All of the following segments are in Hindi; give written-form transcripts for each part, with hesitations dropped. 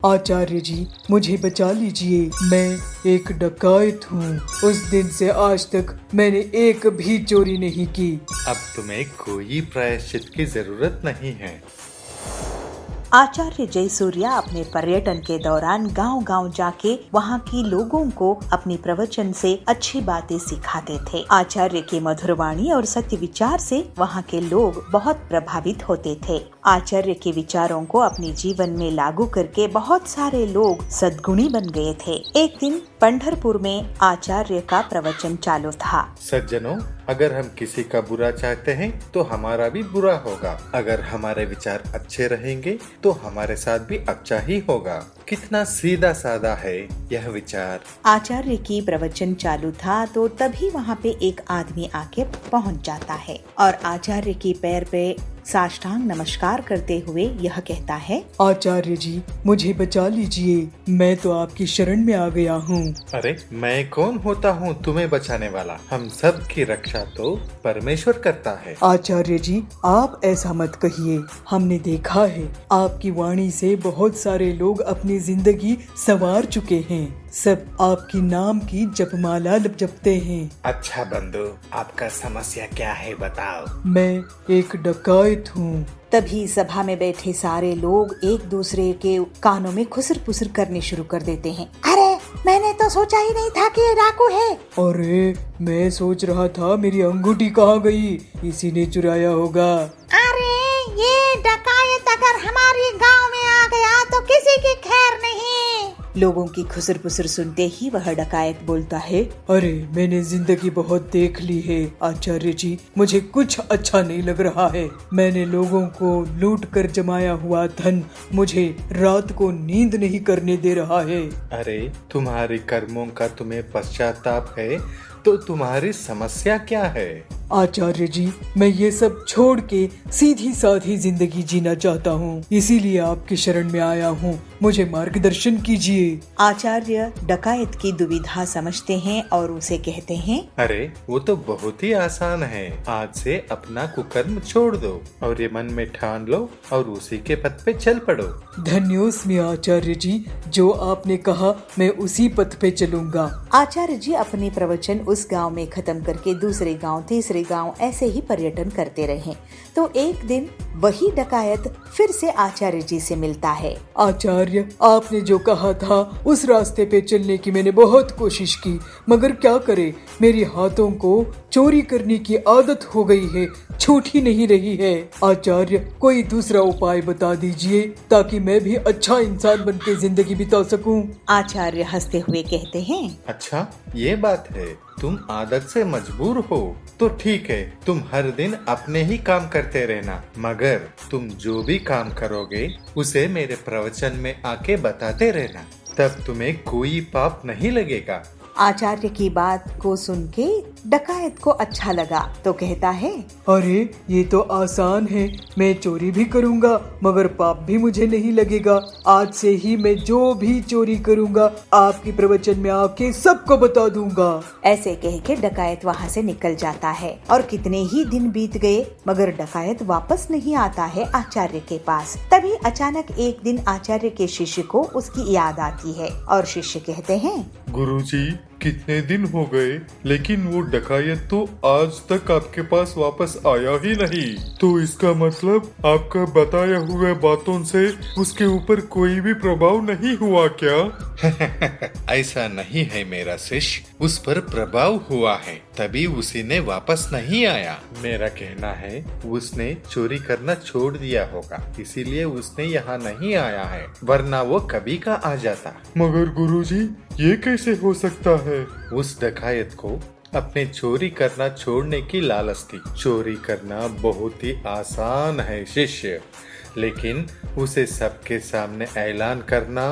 आचार्य जी, मुझे बचा लीजिए। मैं एक डकायत हूँ। उस दिन से आज तक मैंने एक भी चोरी नहीं की। अब तुम्हें कोई प्रायश्चित की जरूरत नहीं है। आचार्य जयसूर्या अपने पर्यटन के दौरान गांव-गांव जाके वहां की लोगों को अपनी प्रवचन से अच्छी बातें सिखाते थे। आचार्य की मधुरवाणी और सत्य विचार से वहां के लोग बहुत प्रभावित होते थे। आचार्य के विचारों को अपने जीवन में लागू करके बहुत सारे लोग सद्गुणी बन गए थे। एक दिन पंढरपुर में आचार्य का प्रवचन चालू था। सज्जनों, अगर हम किसी का बुरा चाहते हैं तो हमारा भी बुरा होगा। अगर हमारे विचार अच्छे रहेंगे तो हमारे साथ भी अच्छा ही होगा। कितना सीधा साधा है यह विचार। आचार्य की प्रवचन चालू था तो तभी वहाँ पे एक आदमी आके पहुँच जाता है और आचार्य की पैर पे साष्टांग नमस्कार करते हुए यह कहता है, आचार्य जी, मुझे बचा लीजिए। मैं तो आपकी शरण में आ गया हूँ। अरे मैं कौन होता हूँ तुम्हें बचाने वाला? हम सब की रक्षा तो परमेश्वर करता है। आचार्य जी, आप ऐसा मत कहिए। हमने देखा है आपकी वाणी से बहुत सारे लोग अपनी जिंदगी संवार चुके हैं। सब आपकी नाम की जपमाला जपते हैं। अच्छा बंधु, आपका समस्या क्या है बताओ। मैं एक डकायत हूँ। तभी सभा में बैठे सारे लोग एक दूसरे के कानों में खुसर पुसर करने शुरू कर देते हैं। अरे मैंने तो सोचा ही नहीं था कि ये डाकू है। अरे मैं सोच रहा था मेरी अंगूठी कहाँ गई, इसी ने चुराया होगा। अरे ये डकायत अगर हमारे गांव में आ गया तो किसी की खैर नहीं। लोगों की खुसर पुसर सुनते ही वह डकायत बोलता है, अरे मैंने जिंदगी बहुत देख ली है आचार्य जी, मुझे कुछ अच्छा नहीं लग रहा है। मैंने लोगों को लूट कर जमाया हुआ धन मुझे रात को नींद नहीं करने दे रहा है। अरे तुम्हारे कर्मों का तुम्हें पश्चाताप है तो तुम्हारी समस्या क्या है? आचार्य जी, मैं ये सब छोड़ के सीधी साधी जिंदगी जीना चाहता हूँ, इसीलिए आपकी शरण में आया हूँ। मुझे मार्गदर्शन कीजिए। आचार्य डकायत की दुविधा समझते हैं और उसे कहते हैं, अरे वो तो बहुत ही आसान है। आज से अपना कुकर्म छोड़ दो और ये मन में ठान लो और उसी के पथ पे चल पड़ो। धन्योस्मि आचार्य जी, जो आपने कहा मैं उसी पथ पे चलूंगा। आचार्य जी अपने प्रवचन उस गांव में खत्म करके दूसरे गांव, तीसरे गांव ऐसे ही पर्यटन करते रहे। तो एक दिन वही डकायत फिर से आचार्य जी से मिलता है। आचार्य, आपने जो कहा था उस रास्ते पे चलने की मैंने बहुत कोशिश की, मगर क्या करे, मेरे हाथों को चोरी करने की आदत हो गई है, छूट ही नहीं रही है। आचार्य, कोई दूसरा उपाय बता दीजिए ताकि मैं भी अच्छा इंसान बन के जिंदगी बिता सकूं। आचार्य हंसते हुए कहते हैं, अच्छा ये बात है, तुम आदत से मजबूर हो तो ठीक है, तुम हर दिन अपने ही काम करते रहना, मगर तुम जो भी काम करोगे उसे मेरे प्रवचन में आके बताते रहना, तब तुम्हें कोई पाप नहीं लगेगा। आचार्य की बात को सुन के डकायत को अच्छा लगा तो कहता है, अरे ये तो आसान है, मैं चोरी भी करूंगा मगर पाप भी मुझे नहीं लगेगा। आज से ही मैं जो भी चोरी करूंगा आपकी प्रवचन में आके सबको बता दूंगा। ऐसे कह के डकायत वहाँ से निकल जाता है और कितने ही दिन बीत गए मगर डकायत वापस नहीं आता है आचार्य के पास। तभी अचानक एक दिन आचार्य के शिष्य को उसकी याद आती है और शिष्य कहते हैं, गुरुजी, कितने दिन हो गए लेकिन वो डकायत तो आज तक आपके पास वापस आया ही नहीं। तो इसका मतलब आपका बताया हुए बातों से उसके ऊपर कोई भी प्रभाव नहीं हुआ क्या? ऐसा नहीं है मेरा शिष्य, उस पर प्रभाव हुआ है, तभी उसी ने वापस नहीं आया। मेरा कहना है उसने चोरी करना छोड़ दिया होगा, इसीलिए उसने यहाँ नहीं आया है, वरना वो कभी का आ जाता। मगर गुरुजी, ये कैसे हो सकता है? उस डकायत को अपने चोरी करना छोड़ने की लालच थी। चोरी करना बहुत ही आसान है शिष्य, लेकिन उसे सबके सामने ऐलान करना,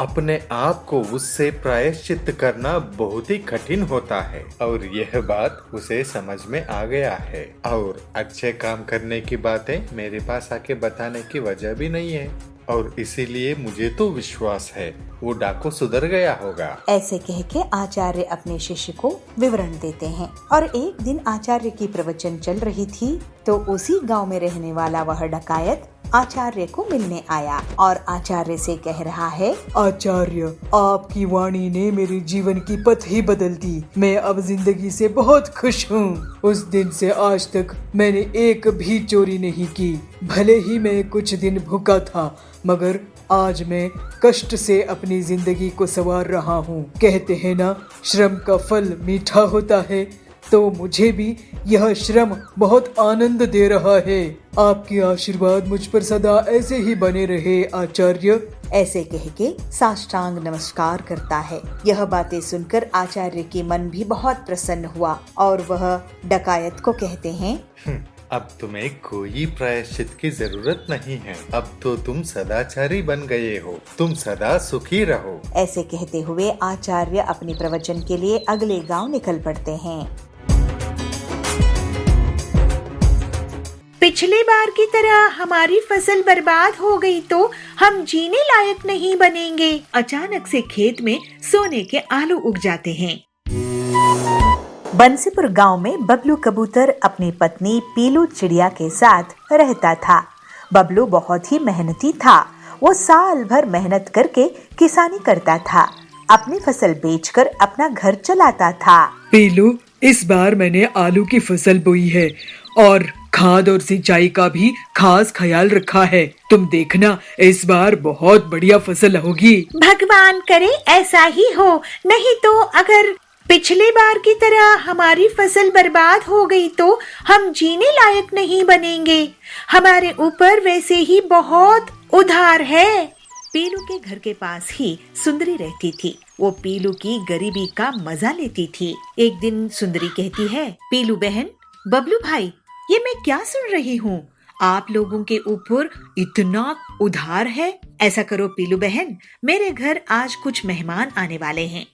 अपने आप को उससे प्रायश्चित करना बहुत ही कठिन होता है। और यह बात उसे समझ में आ गया है और अच्छे काम करने की बातें मेरे पास आके बताने की वजह भी नहीं है, और इसीलिए मुझे तो विश्वास है वो डाकू सुधर गया होगा। ऐसे कह के आचार्य अपने शिष्य को विवरण देते हैं। और एक दिन आचार्य की प्रवचन चल रही थी तो उसी गांव में रहने वाला वह डकायत आचार्य को मिलने आया और आचार्य से कह रहा है, आचार्य, आपकी वाणी ने मेरे जीवन की पथ ही बदल दी। मैं अब जिंदगी से बहुत खुश हूँ। उस दिन से आज तक मैंने एक भी चोरी नहीं की। भले ही मैं कुछ दिन भूखा था, मगर आज मैं कष्ट से अपनी जिंदगी को संवार रहा हूँ। कहते हैं ना, श्रम का फल मीठा होता है, तो मुझे भी यह श्रम बहुत आनंद दे रहा है। आपके आशीर्वाद मुझ पर सदा ऐसे ही बने रहे आचार्य। ऐसे कह के साष्टांग नमस्कार करता है। यह बातें सुनकर आचार्य के मन भी बहुत प्रसन्न हुआ और वह डकायत को कहते हैं, अब तुम्हें कोई प्रायश्चित की जरूरत नहीं है। अब तो तुम सदाचारी बन गए हो। तुम सदा सुखी रहो। ऐसे कहते हुए आचार्य अपने प्रवचन के लिए अगले गांव निकल पड़ते हैं। पिछली बार की तरह हमारी फसल बर्बाद हो गई तो हम जीने लायक नहीं बनेंगे। अचानक से खेत में सोने के आलू उग जाते हैं। बंसीपुर गांव में बबलू कबूतर अपनी पत्नी पीलू चिड़िया के साथ रहता था। बबलू बहुत ही मेहनती था। वो साल भर मेहनत करके किसानी करता था। अपनी फसल बेचकर अपना घर चलाता था। पीलू, इस बार मैंने आलू की फसल बोई है और खाद और सिंचाई का भी खास ख्याल रखा है। तुम देखना, इस बार बहुत बढ़िया फसल होगी। भगवान करे ऐसा ही हो, नहीं तो अगर पिछली बार की तरह हमारी फसल बर्बाद हो गई तो हम जीने लायक नहीं बनेंगे। हमारे ऊपर वैसे ही बहुत उधार है। पीलू के घर के पास ही सुंदरी रहती थी। वो पीलू की गरीबी का मजा लेती थी। एक दिन सुंदरी कहती है, पीलू बहन, बबलू भाई, ये मैं क्या सुन रही हूँ? आप लोगों के ऊपर इतना उधार है। ऐसा करो पीलू बहन, मेरे घर आज कुछ मेहमान आने वाले हैं।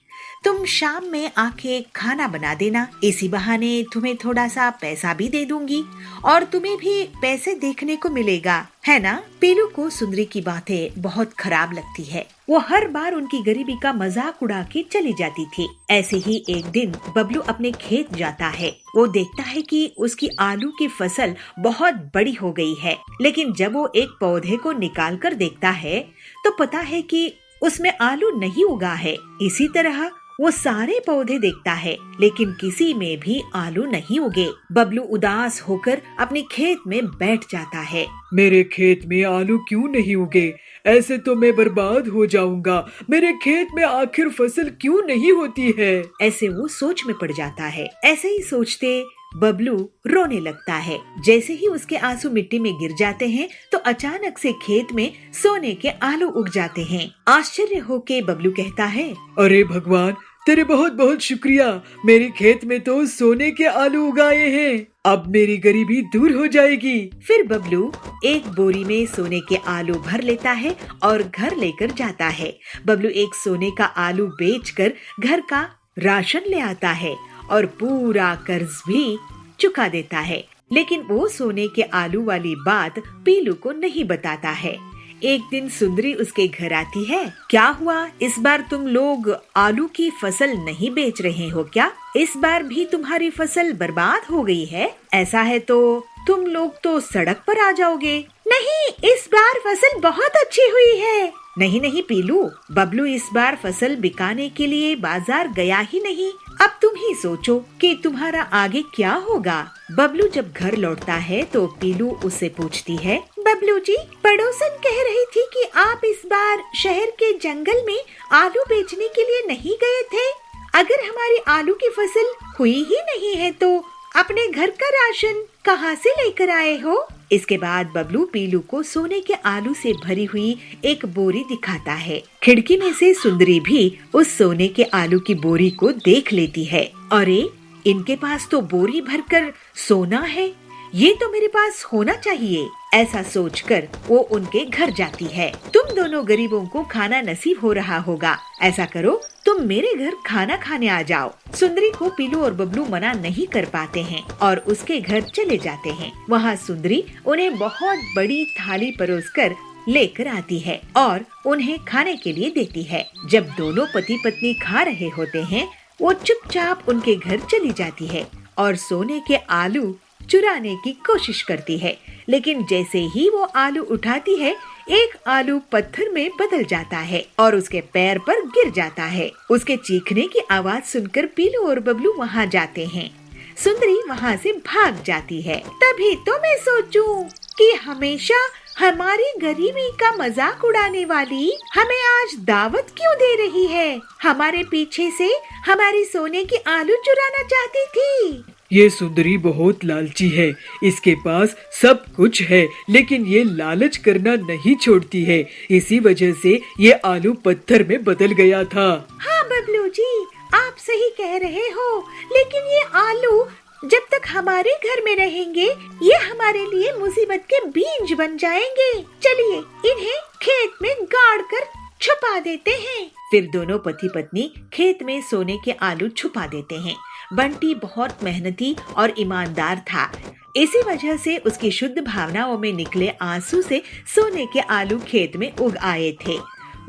तुम शाम में आके खाना बना देना। इसी बहाने तुम्हें थोड़ा सा पैसा भी दे दूंगी और तुम्हें भी पैसे देखने को मिलेगा, है ना? पीलू को सुंदरी की बातें बहुत खराब लगती है। वो हर बार उनकी गरीबी का मजाक उड़ा के चली जाती थी। ऐसे ही एक दिन बबलू अपने खेत जाता है। वो देखता है कि उसकी आलू की फसल बहुत बड़ी हो गई है, लेकिन जब वो एक पौधे को निकाल कर देखता है तो पता है कि उसमें आलू नहीं उगा है। इसी तरह वो सारे पौधे देखता है, लेकिन किसी में भी आलू नहीं उगे। बबलू उदास होकर अपने खेत में बैठ जाता है। मेरे खेत में आलू क्यों नहीं उगे? ऐसे तो मैं बर्बाद हो जाऊंगा। मेरे खेत में आखिर फसल क्यों नहीं होती है? ऐसे वो सोच में पड़ जाता है। ऐसे ही सोचते बबलू रोने लगता है। जैसे ही उसके आंसू मिट्टी में गिर जाते हैं तो अचानक से खेत में सोने के आलू उग जाते हैं। आश्चर्य होके बबलू कहता है, अरे भगवान, तेरे बहुत बहुत शुक्रिया। मेरे खेत में तो सोने के आलू उगाए हैं। अब मेरी गरीबी दूर हो जाएगी। फिर बबलू एक बोरी में सोने के आलू भर लेता है और घर लेकर जाता है। बबलू एक सोने का आलू बेचकर घर का राशन ले आता है और पूरा कर्ज भी चुका देता है। लेकिन वो सोने के आलू वाली बात पीलू को नहीं बताता है। एक दिन सुंदरी उसके घर आती है। क्या हुआ, इस बार तुम लोग आलू की फसल नहीं बेच रहे हो क्या? इस बार भी तुम्हारी फसल बर्बाद हो गई है? ऐसा है तो तुम लोग तो सड़क पर आ जाओगे। नहीं, इस बार फसल बहुत अच्छी हुई है। नहीं नहीं पीलू, बबलू इस बार फसल बिकाने के लिए बाजार गया ही नहीं। अब तुम ही सोचो कि तुम्हारा आगे क्या होगा। बबलू जब घर लौटता है तो पीलू उससे पूछती है, बबलू जी, पड़ोसन कह रही थी कि आप इस बार शहर के जंगल में आलू बेचने के लिए नहीं गए थे। अगर हमारी आलू की फसल हुई ही नहीं है तो अपने घर का राशन कहाँ से लेकर आए हो? इसके बाद बबलू पीलू को सोने के आलू से भरी हुई एक बोरी दिखाता है। खिड़की में से सुंदरी भी उस सोने के आलू की बोरी को देख लेती है। अरे, इनके पास तो बोरी भरकर सोना है, ये तो मेरे पास होना चाहिए। ऐसा सोचकर वो उनके घर जाती है। तुम दोनों गरीबों को खाना नसीब हो रहा होगा। ऐसा करो, तुम मेरे घर खाना खाने आ जाओ। सुंदरी को पीलू और बबलू मना नहीं कर पाते हैं और उसके घर चले जाते हैं। वहाँ सुंदरी उन्हें बहुत बड़ी थाली परोसकर लेकर आती है और उन्हें खाने के लिए देती है। जब दोनों पति पत्नी खा रहे होते हैं, वो चुपचाप उनके घर चली जाती है और सोने के आलू चुराने की कोशिश करती है, लेकिन जैसे ही वो आलू उठाती है, एक आलू पत्थर में बदल जाता है और उसके पैर पर गिर जाता है। उसके चीखने की आवाज सुनकर पीलू और बबलू वहाँ जाते हैं। सुंदरी वहाँ से भाग जाती है। तभी तो मैं सोचूं कि हमेशा हमारी गरीबी का मजाक उड़ाने वाली हमें आज दावत क्यों दे रही है। हमारे पीछे से हमारी सोने की आलू चुराना चाहती थी। ये सुंदरी बहुत लालची है, इसके पास सब कुछ है, लेकिन ये लालच करना नहीं छोड़ती है। इसी वजह से ये आलू पत्थर में बदल गया था। हाँ बबलू जी, आप सही कह रहे हो, लेकिन ये आलू जब तक हमारे घर में रहेंगे, ये हमारे लिए मुसीबत के बीज बन जाएंगे। चलिए इन्हें खेत में गाड़ कर छुपा देते हैं। फिर दोनों पति पत्नी खेत में सोने के आलू छुपा देते हैं। बंटी बहुत मेहनती और ईमानदार था, इसी वजह से उसकी शुद्ध भावनाओं में निकले आंसू से सोने के आलू खेत में उग आए थे।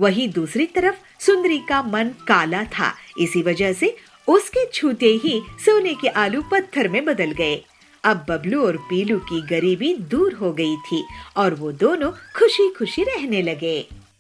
वहीं दूसरी तरफ सुंदरी का मन काला था, इसी वजह से उसके छूते ही सोने के आलू पत्थर में बदल गए। अब बबलू और पीलू की गरीबी दूर हो गई थी और वो दोनों खुशी खुशी रहने लगे।